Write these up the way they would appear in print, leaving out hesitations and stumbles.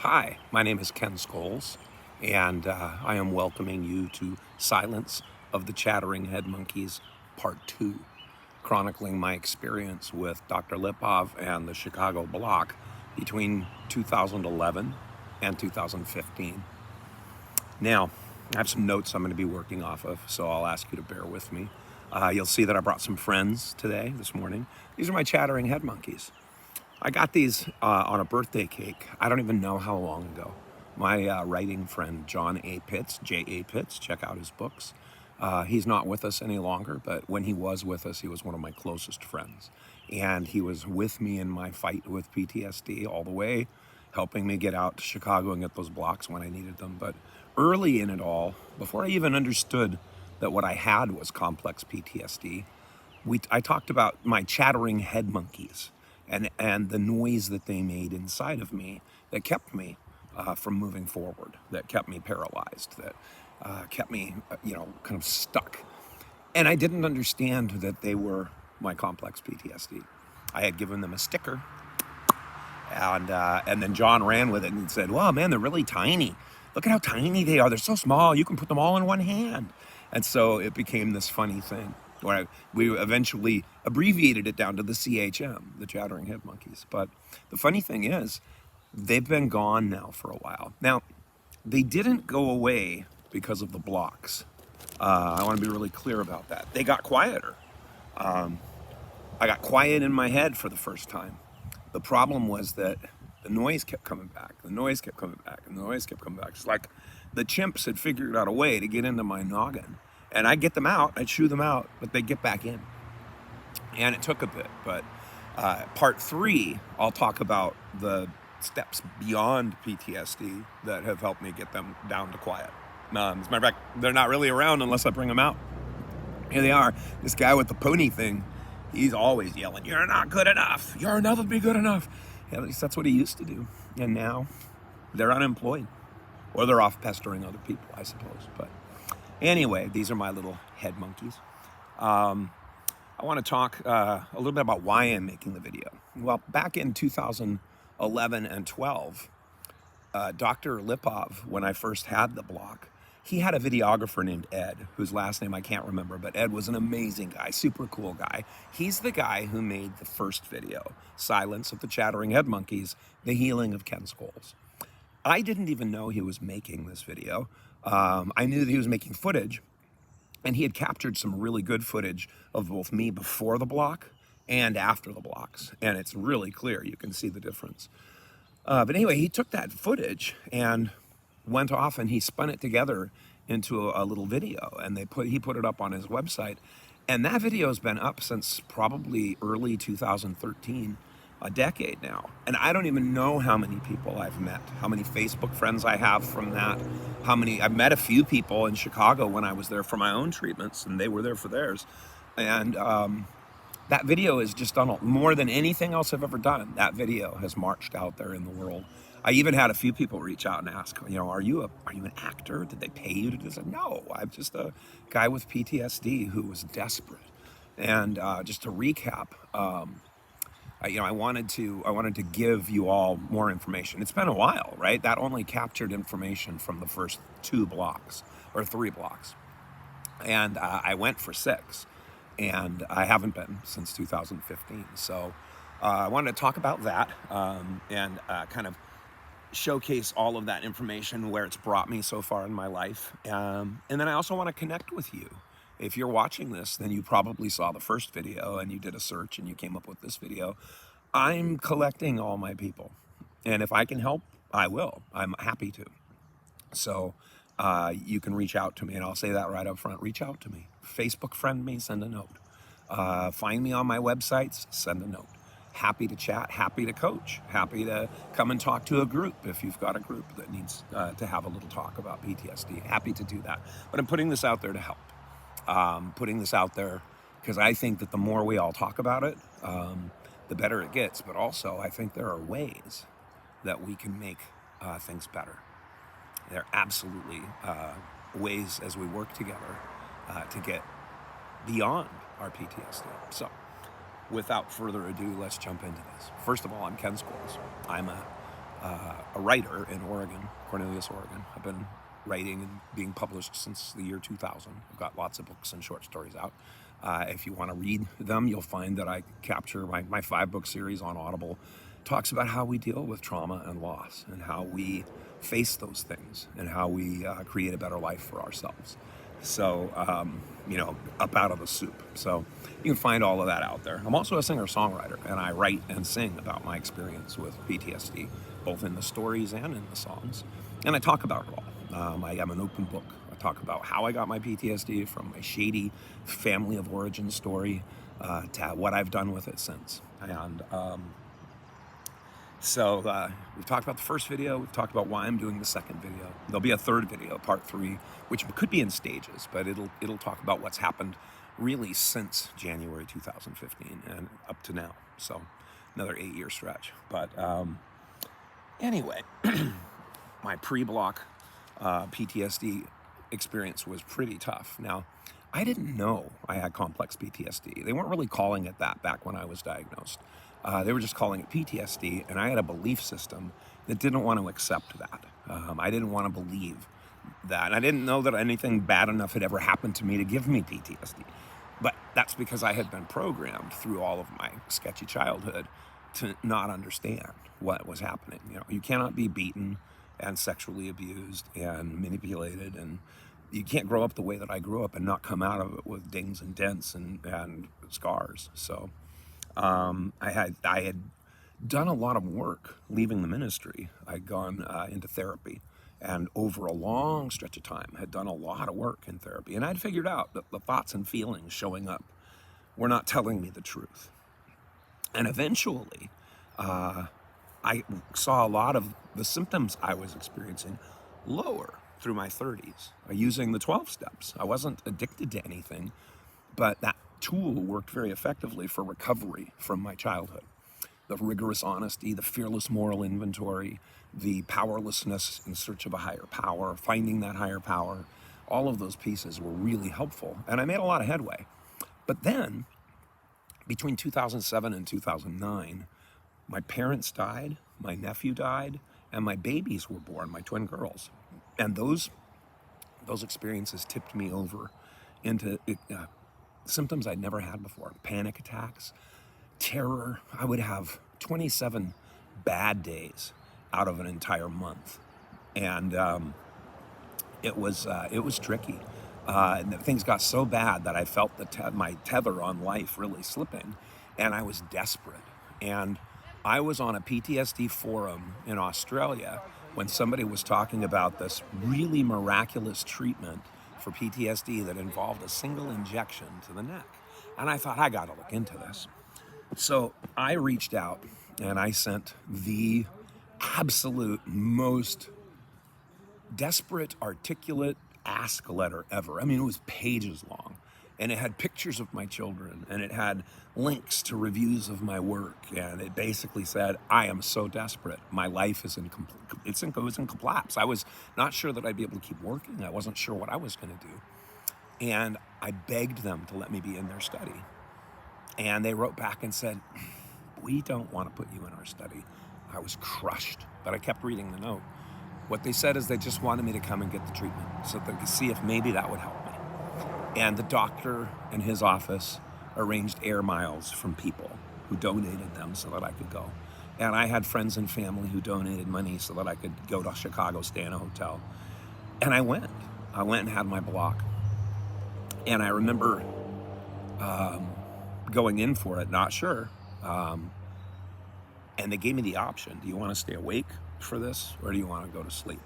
Hi, my name is Ken Scholes, and I am welcoming you to Silence of the Chattering Head Monkeys Part 2, chronicling my experience with Dr. Lipov and the Chicago Block between 2011 and 2015. Now, I have some notes I'm going to be working off of, so I'll ask you to bear with me. You'll see that I brought some friends this morning. These are my chattering head monkeys. I got these on a birthday cake. I don't even know how long ago. My writing friend, John A. Pitts, J.A. Pitts, check out his books. He's not with us any longer, but when he was with us, he was one of my closest friends. And he was with me in my fight with PTSD all the way, helping me get out to Chicago and get those blocks when I needed them. But early in it all, before I even understood that what I had was complex PTSD, I talked about my chattering head monkeys and the noise that they made inside of me that kept me from moving forward, that kept me paralyzed, that kept me, kind of stuck. And I didn't understand that they were my complex PTSD. I had given them a sticker, and then John ran with it and said, "Wow, man, they're really tiny. Look at how tiny they are. They're so small. You can put them all in one hand." And so it became this funny thing where we eventually abbreviated it down to the CHM, the Chattering Head Monkeys. But the funny thing is, they've been gone now for a while. Now, they didn't go away because of the blocks. I want to be really clear about that. They got quieter. I got quiet in my head for the first time. The problem was that the noise kept coming back. The noise kept coming back, and the noise kept coming back. It's like the chimps had figured out a way to get into my noggin. And I'd get them out, I'd shoo them out, but they'd get back in. And it took a bit, but part 3, I'll talk about the steps beyond PTSD that have helped me get them down to quiet. As a matter of fact, they're not really around unless I bring them out. Here they are. This guy with the pony thing, he's always yelling, "You're not good enough. You'll never be good enough." At least that's what he used to do. And now they're unemployed. Or they're off pestering other people, I suppose. But anyway, these are my little head monkeys. I want to talk a little bit about why I'm making the video. Well, back in 2011 and 12, Dr. Lipov, when I first had the block, he had a videographer named Ed, whose last name I can't remember, but Ed was an amazing guy, super cool guy. He's the guy who made the first video, Silence of the Chattering Head Monkeys, The Healing of Ken Scholes. I didn't even know he was making this video. I knew that he was making footage, and he had captured some really good footage of both me before the block and after the blocks. And it's really clear, you can see the difference. But anyway, he took that footage and went off and he spun it together into a little video, and he put it up on his website. And that video has been up since probably early 2013, a decade now. And I don't even know how many people I've met, how many Facebook friends I have from that, I've met a few people in Chicago when I was there for my own treatments, and they were there for theirs. And that video is just done more than anything else I've ever done. That video has marched out there in the world. I even had a few people reach out and ask, are you an actor? Did they pay you to do this? No, I'm just a guy with PTSD who was desperate. And just to recap, I wanted to give you all more information. It's been a while, right? That only captured information from the first 2 blocks or 3 blocks. And I went for 6, and I haven't been since 2015. So I wanted to talk about that and kind of showcase all of that information, where it's brought me so far in my life. And then I also want to connect with you. If you're watching this, then you probably saw the first video and you did a search and you came up with this video. I'm collecting all my people. And if I can help, I will. I'm happy to. So you can reach out to me, and I'll say that right up front. Reach out to me. Facebook friend me, send a note. Find me on my websites, send a note. Happy to chat, happy to coach, happy to come and talk to a group if you've got a group that needs to have a little talk about PTSD. Happy to do that. But I'm putting this out there to help. Putting this out there because I think that the more we all talk about it, the better it gets. But also, I think there are ways that we can make things better. There are absolutely ways as we work together to get beyond our PTSD. So, without further ado, let's jump into this. First of all, I'm Ken Scholes. I'm a a writer in Oregon, Cornelius, Oregon. I've been writing and being published since the year 2000. I've got lots of books and short stories out. If you want to read them, you'll find that I capture my 5-book series on Audible talks about how we deal with trauma and loss and how we face those things and how we create a better life for ourselves. So, up out of the soup. So you can find all of that out there. I'm also a singer-songwriter, and I write and sing about my experience with PTSD, both in the stories and in the songs. And I talk about it all. I am an open book. I talk about how I got my PTSD, from my shady family of origin story to what I've done with it since. And so we've talked about the first video. We've talked about why I'm doing the second video. There'll be a third video, part 3, which could be in stages, but it'll talk about what's happened really since January 2015 and up to now. So another 8-year stretch. But anyway, my pre-block PTSD experience was pretty tough. Now, I didn't know I had complex PTSD. They weren't really calling it that back when I was diagnosed. They were just calling it PTSD, and I had a belief system that didn't want to accept that. I didn't want to believe that. I didn't know that anything bad enough had ever happened to me to give me PTSD. But that's because I had been programmed through all of my sketchy childhood to not understand what was happening. You cannot be beaten and sexually abused and manipulated, and you can't grow up the way that I grew up and not come out of it with dings and dents and scars. So I had done a lot of work leaving the ministry. I'd gone into therapy, and over a long stretch of time had done a lot of work in therapy. And I'd figured out that the thoughts and feelings showing up were not telling me the truth. And eventually, I saw a lot of the symptoms I was experiencing lower through my 30s using the 12 steps. I wasn't addicted to anything, but that tool worked very effectively for recovery from my childhood. The rigorous honesty, the fearless moral inventory, the powerlessness in search of a higher power, finding that higher power, all of those pieces were really helpful, and I made a lot of headway. But then, between 2007 and 2009, my parents died, my nephew died, and my babies were born, my twin girls. And those experiences tipped me over into symptoms I'd never had before. Panic attacks, terror. I would have 27 bad days out of an entire month. And it was tricky. Things got so bad that I felt my tether on life really slipping, and I was desperate. And I was on a PTSD forum in Australia when somebody was talking about this really miraculous treatment for PTSD that involved a single injection to the neck. And I thought, I got to look into this. So I reached out and I sent the absolute most desperate, articulate ask letter ever. I mean, it was pages long, and it had pictures of my children, and it had links to reviews of my work, and it basically said, I am so desperate. My life is it was in collapse. I was not sure that I'd be able to keep working. I wasn't sure what I was going to do. And I begged them to let me be in their study. And they wrote back and said, we don't want to put you in our study. I was crushed, but I kept reading the note. What they said is they just wanted me to come and get the treatment so they could see if maybe that would help me. And the doctor in his office arranged air miles from people who donated them so that I could go. And I had friends and family who donated money so that I could go to Chicago, stay in a hotel. And I went and had my block. And I remember going in for it, not sure. And they gave me the option. Do you want to stay awake for this, or do you want to go to sleep?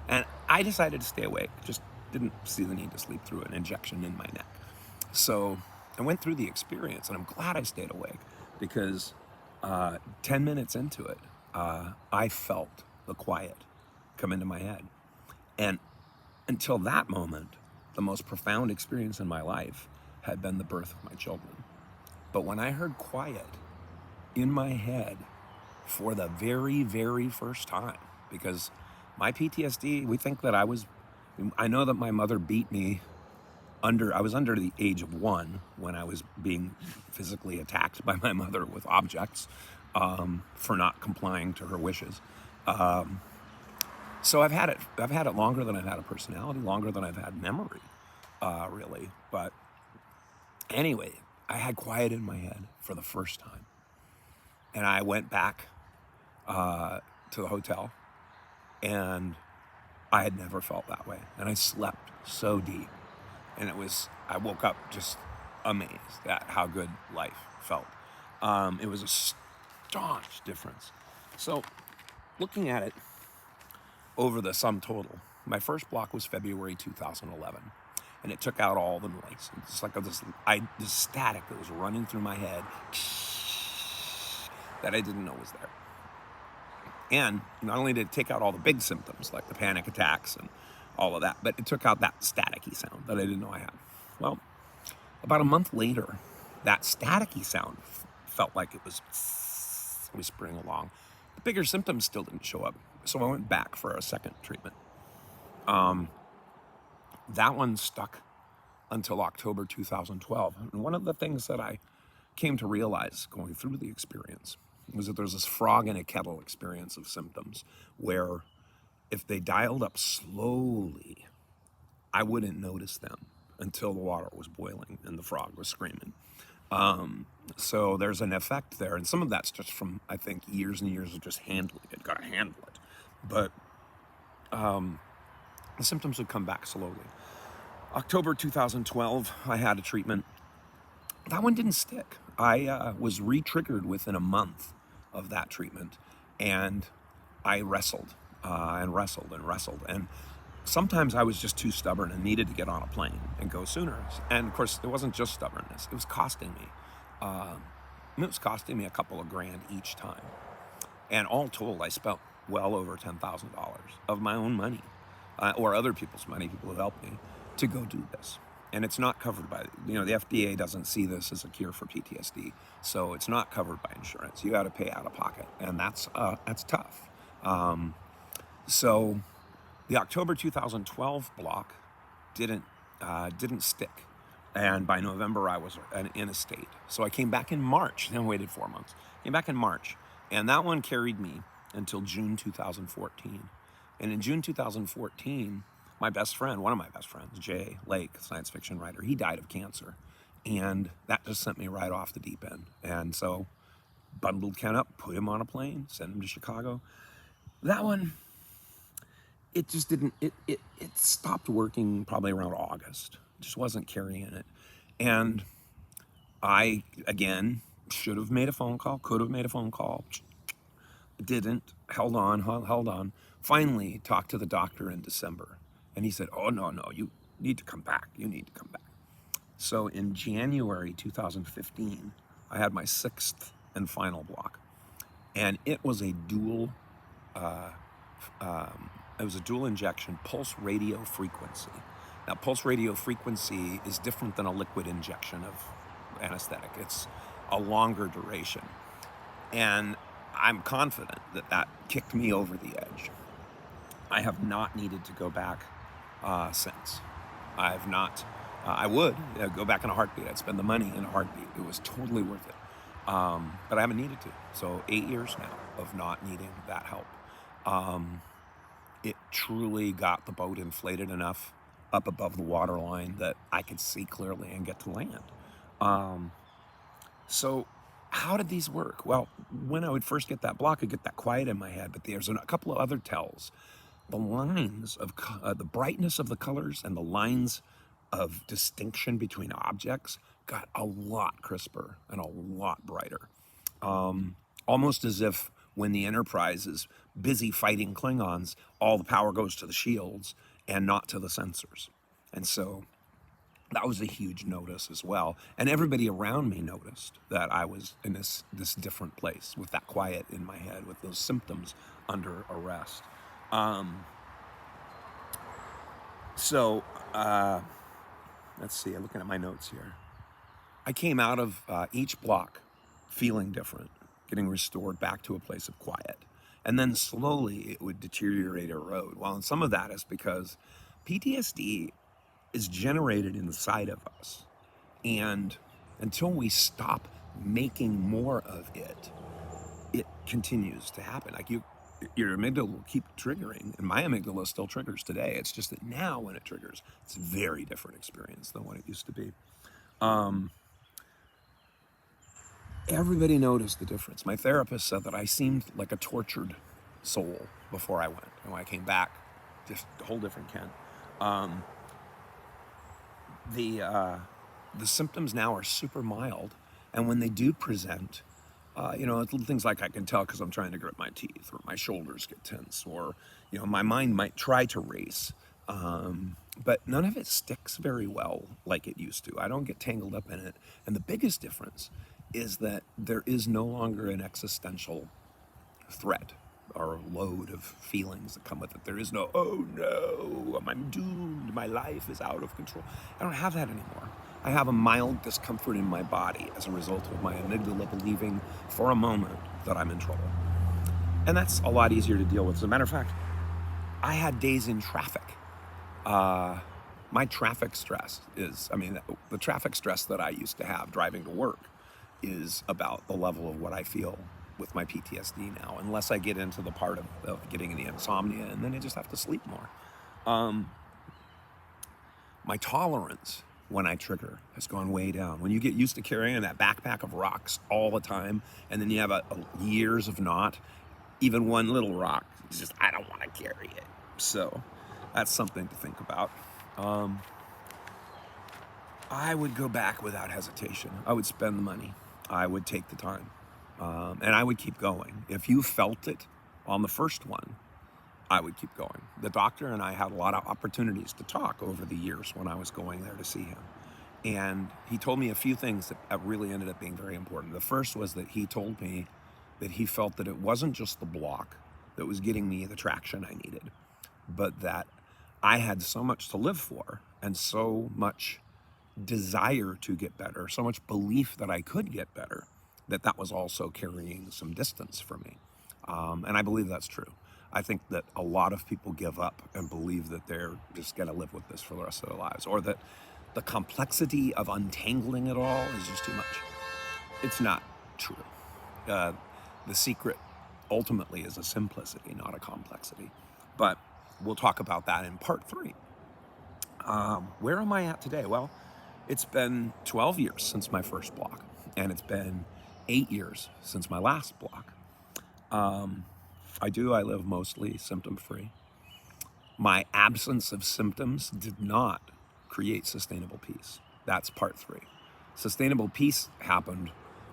And I decided to stay awake. Just didn't see the need to sleep through an injection in my neck. So I went through the experience, and I'm glad I stayed awake, because 10 minutes into it, I felt the quiet come into my head. And until that moment, the most profound experience in my life had been the birth of my children. But when I heard quiet in my head for the very, very first time, because my PTSD, we think that I know that my mother beat me I was under the age of 1 when I was being physically attacked by my mother with objects for not complying to her wishes. So I've had it longer than I've had a personality, longer than I've had memory, really. But anyway, I had quiet in my head for the first time. And I went back to the hotel, and I had never felt that way. And I slept so deep. And I woke up just amazed at how good life felt. It was a staunch difference. So looking at it over the sum total, my first block was February 2011. And it took out all the noise. It's like this static that was running through my head that I didn't know was there. And not only did it take out all the big symptoms, like the panic attacks and all of that, but it took out that staticky sound that I didn't know I had. Well, about a month later, that staticky sound felt like it was whispering along. The bigger symptoms still didn't show up, so I went back for a second treatment. That one stuck until October 2012. And one of the things that I came to realize going through the experience was that there's this frog in a kettle experience of symptoms where if they dialed up slowly, I wouldn't notice them until the water was boiling and the frog was screaming. So there's an effect there. And some of that's just from, I think, years and years of just handling it. Got to handle it. But the symptoms would come back slowly. October 2012, I had a treatment. That one didn't stick. I was re-triggered within a month of that treatment. And I wrestled and wrestled and wrestled. And sometimes I was just too stubborn and needed to get on a plane and go sooner. And of course, it wasn't just stubbornness. It was costing me. It was costing me a couple of grand each time. And all told, I spent well over $10,000 of my own money or other people's money, people who helped me, to go do this. And it's not covered by, the FDA doesn't see this as a cure for PTSD. So it's not covered by insurance. You got to pay out of pocket. And that's tough. So the October 2012 block didn't stick. And by November, I was in a state. So I came back in March, then waited 4 months. Came back in March. And that one carried me until June 2014. And in June 2014, my best friend, one of my best friends, Jay Lake, science fiction writer, he died of cancer. And that just sent me right off the deep end. And so bundled Ken up, put him on a plane, sent him to Chicago. That one, it just didn't, it stopped working probably around August. It just wasn't carrying it. And I, again, should have made a phone call, could have made a phone call, didn't, held on. Finally talked to the doctor in December. And he said, oh, no, you need to come back. You need to come back. So in January 2015, I had my sixth and final block. And it was a dual injection pulse radio frequency. Now, pulse radio frequency is different than a liquid injection of anesthetic. It's a longer duration. And I'm confident that kicked me over the edge. I have not needed to go back since. I have not. I would go back in a heartbeat. I'd spend the money in a heartbeat. It was totally worth it. But I haven't needed to. So 8 years now of not needing that help. It truly got the boat inflated enough up above the water line that I could see clearly and get to land. So how did these work? Well, when I would first get that block, I'd get that quiet in my head, but there's a couple of other tells. The lines of the brightness of the colors and the lines of distinction between objects got a lot crisper and a lot brighter. Almost as if when the Enterprise is busy fighting Klingons, all the power goes to the shields and not to the sensors. And so that was a huge notice as well. And everybody around me noticed that I was in this different place with that quiet in my head, with those symptoms under arrest. Let's see, I'm looking at my notes here. I came out of each block feeling different, getting restored back to a place of quiet. And then slowly it would deteriorate or erode. Well, and some of that is because PTSD is generated inside of us. And until we stop making more of it, it continues to happen. Like your amygdala will keep triggering, and my amygdala still triggers today. It's just that now when it triggers, it's a very different experience than what it used to be. Everybody noticed the difference. My therapist said that I seemed like a tortured soul before I went, and when I came back, just a whole different Ken. The symptoms now are super mild, and when they do present, it's little things like I can tell because I'm trying to grit my teeth, or my shoulders get tense, or my mind might try to race, but none of it sticks very well like it used to. I don't get tangled up in it, and the biggest difference is that there is no longer an existential threat or load of feelings that come with it. There is no, oh no, I'm doomed, my life is out of control. I don't have that anymore. I have a mild discomfort in my body as a result of my amygdala believing for a moment that I'm in trouble. And that's a lot easier to deal with. As a matter of fact, I had days in traffic. My traffic stress the traffic stress that I used to have driving to work is about the level of what I feel with my PTSD now, unless I get into the part of getting the insomnia, and then I just have to sleep more. My tolerance when I trigger has gone way down. When you get used to carrying that backpack of rocks all the time, and then you have years of not, even one little rock, it's just, I don't want to carry it. So that's something to think about. I would go back without hesitation. I would spend the money. I would take the time. And I would keep going. If you felt it on the first one, I would keep going. The doctor and I had a lot of opportunities to talk over the years when I was going there to see him. And he told me a few things that really ended up being very important. The first was that he told me that he felt that it wasn't just the block that was getting me the traction I needed, but that I had so much to live for and so much desire to get better, so much belief that I could get better, that was also carrying some distance for me. And I believe that's true. I think that a lot of people give up and believe that they're just going to live with this for the rest of their lives, or that the complexity of untangling it all is just too much. It's not true. The secret ultimately is a simplicity, not a complexity. But we'll talk about that in part 3. Where am I at today? Well, it's been 12 years since my first block, and it's been 8 years since my last block. I live mostly symptom-free. My absence of symptoms did not create sustainable peace. That's part 3. Sustainable peace happened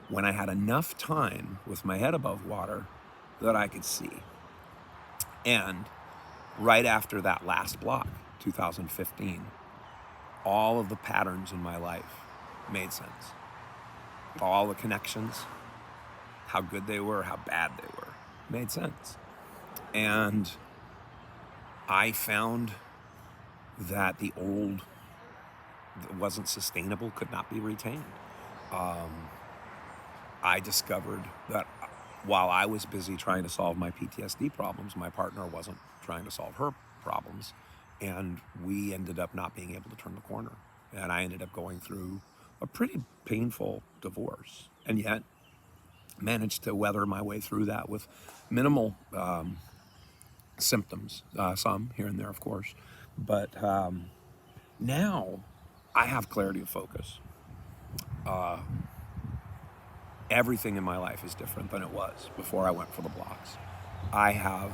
when I had enough time with my head above water that I could see. And right after that last block, 2015, all of the patterns in my life made sense. All the connections, how good they were, how bad they were, made sense. And I found that the old that wasn't sustainable could not be retained. I discovered that while I was busy trying to solve my PTSD problems, my partner wasn't trying to solve her problems. And we ended up not being able to turn the corner. And I ended up going through a pretty painful divorce, and yet managed to weather my way through that with minimal symptoms, some here and there, of course. But now I have clarity of focus. Everything in my life is different than it was before I went for the blocks. I have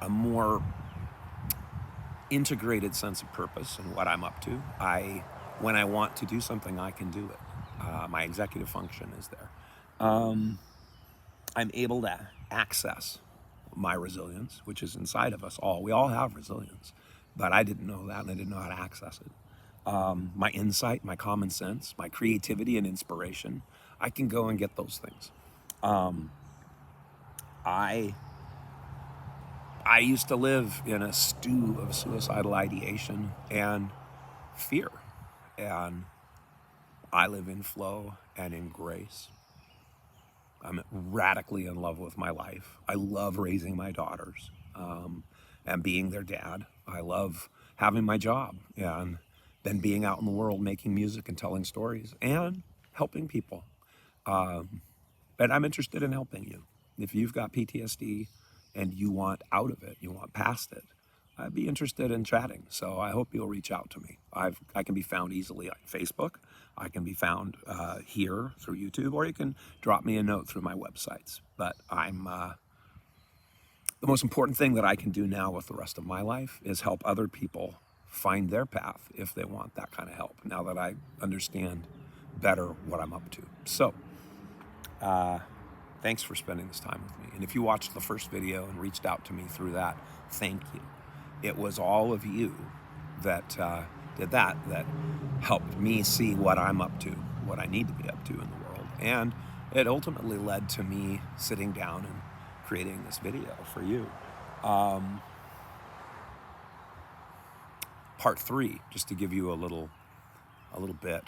a more integrated sense of purpose in what I'm up to. When I want to do something, I can do it. My executive function is there. I'm able to access my resilience, which is inside of us all. We all have resilience, but I didn't know that, and I didn't know how to access it. My insight, my common sense, my creativity and inspiration, I can go and get those things. I used to live in a stew of suicidal ideation and fear, and I live in flow and in grace. I'm radically in love with my life. I love raising my daughters and being their dad. I love having my job and then being out in the world making music and telling stories and helping people. And I'm interested in helping you. If you've got PTSD, and you want out of it, you want past it, I'd be interested in chatting. So I hope you'll reach out to me. I can be found easily on Facebook. I can be found here through YouTube, or you can drop me a note through my websites. But the most important thing that I can do now with the rest of my life is help other people find their path if they want that kind of help, now that I understand better what I'm up to. So thanks for spending this time with me. And if you watched the first video and reached out to me through that, thank you. It was all of you that did that helped me see what I'm up to, what I need to be up to in the world. And it ultimately led to me sitting down and creating this video for you. Part 3, just to give you a little bit.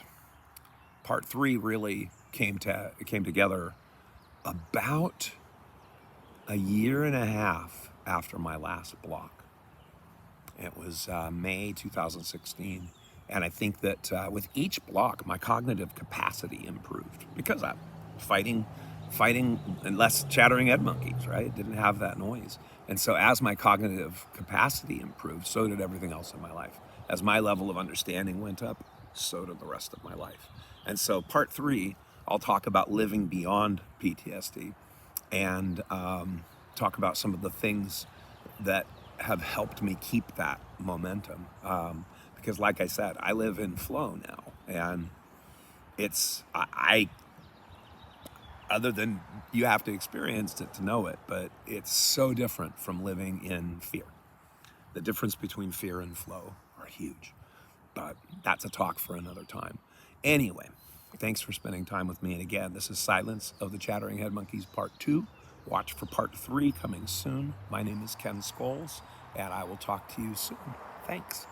Part 3 really came together about a year and a half after my last block. It was May 2016, and I think that with each block, my cognitive capacity improved because I'm fighting and less chattering head monkeys, right? Didn't have that noise. And so as my cognitive capacity improved, so did everything else in my life. As my level of understanding went up, so did the rest of my life. And so part 3, I'll talk about living beyond PTSD and talk about some of the things that have helped me keep that momentum. Because like I said, I live in flow now, and it's, other than you have to experience it to know it, but it's so different from living in fear. The difference between fear and flow are huge, but that's a talk for another time. Anyway, thanks for spending time with me. And again, this is Silence of the Chattering Head Monkeys Part 2. Watch for Part 3 coming soon. My name is Ken Scholes, and I will talk to you soon. Thanks.